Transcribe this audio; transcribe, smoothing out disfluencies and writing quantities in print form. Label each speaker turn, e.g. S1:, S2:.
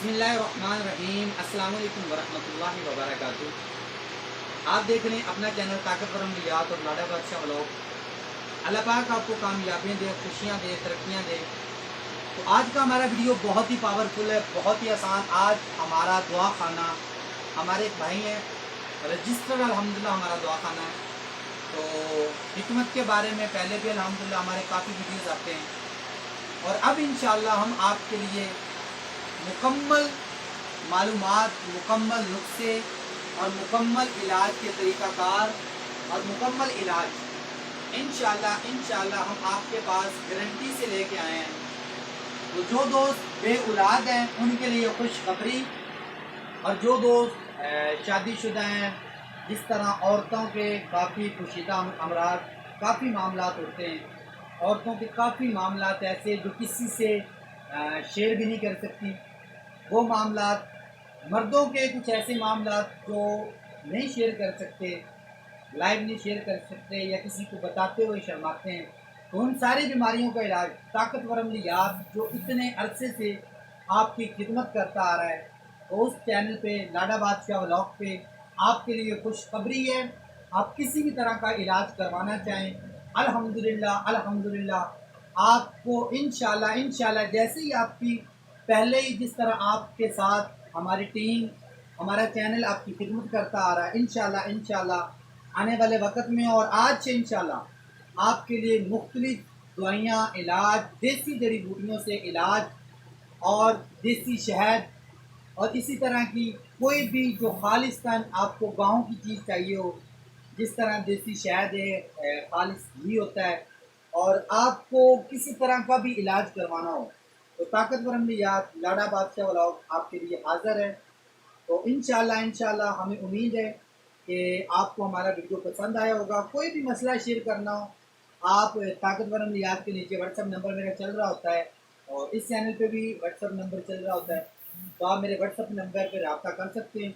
S1: बिस्मिल्लाहिर्रहमानिर्रहीम। अस्सलाम वालेकुम वरहमतुल्लाहि वबरकातुहू। आप देख रहे हैं अपना चैनल ताकतवर अमलियात और लाड़ा बादशाह व्लॉग। अल्लाह पाक आपको कामयाबियाँ दे, खुशियाँ दे, तरक्कियाँ दे। तो आज का हमारा वीडियो बहुत ही पावरफुल है, बहुत ही आसान। आज हमारा दुआ खाना, हमारे एक भाई हैं रजिस्टर अल्हम्दुलिल्लाह हमारा दुआ खाना है। तो हिकमत के बारे में पहले भी अल्हम्दुलिल्लाह हमारे काफ़ी वीडियोज़ आते हैं और अब इंशाअल्लाह हम आपके लिए मुकम्मल मालूमात, मुकम्मल नुस्खे और मुकम्मल इलाज के तरीक़ाकार और मुकम्मल इलाज इंशाअल्लाह हम आपके पास गारंटी से लेके आए हैं। तो जो दोस्त बे औलाद हैं उनके लिए खुशखबरी, और जो दोस्त शादीशुदा हैं, जिस तरह औरतों के काफ़ी पोशीदा अमराज, काफ़ी मामलात होते हैं। औरतों के काफ़ी मामलात ऐसे जो किसी से शेयर भी नहीं कर सकती, वो मामलात। मर्दों के कुछ ऐसे मामलात जो नहीं शेयर कर सकते, लाइव नहीं शेयर कर सकते या किसी को बताते हुए शर्माते हैं। तो उन सारी बीमारियों का इलाज ताकतवर अमलियात जो इतने अरसे से आपकी खिदमत करता आ रहा है, तो उस चैनल पे लाड़ा बादशाह व्लॉग पे आपके लिए खुशखबरी है। आप किसी भी तरह का इलाज करवाना चाहें, अल्हम्दुलिल्लाह आपको इंशाल्लाह जैसे ही आपकी पहले ही जिस तरह आपके साथ हमारी टीम, हमारा चैनल आपकी खिदमत करता आ रहा है, इंशाल्लाह आने वाले वक्त में और आज से इंशाल्लाह आपके लिए मुख्तलिफ दवाइयाँ, इलाज, देसी जड़ी बूटियों से इलाज और देसी शहद और इसी तरह की कोई भी जो खालिस्तान आपको गाँव की चीज़ चाहिए हो, जिस तरह देसी शहद है, खालिस घी होता है, और आपको किसी तरह का भी इलाज करवाना हो तो ताकतवर अमलियात लाड़ा बादशाह व्लॉग आपके लिए हाज़िर है। तो इंशाल्लाह हमें उम्मीद है कि आपको हमारा वीडियो पसंद आया होगा। कोई भी मसला शेयर करना हो, आप ताकतवर अमलियात के नीचे व्हाट्सअप नंबर मेरा चल रहा होता है और इस चैनल पे भी व्हाट्सअप नंबर चल रहा होता है, तो आप मेरे व्हाट्सअप नंबर पर रब्ता कर सकते हैं।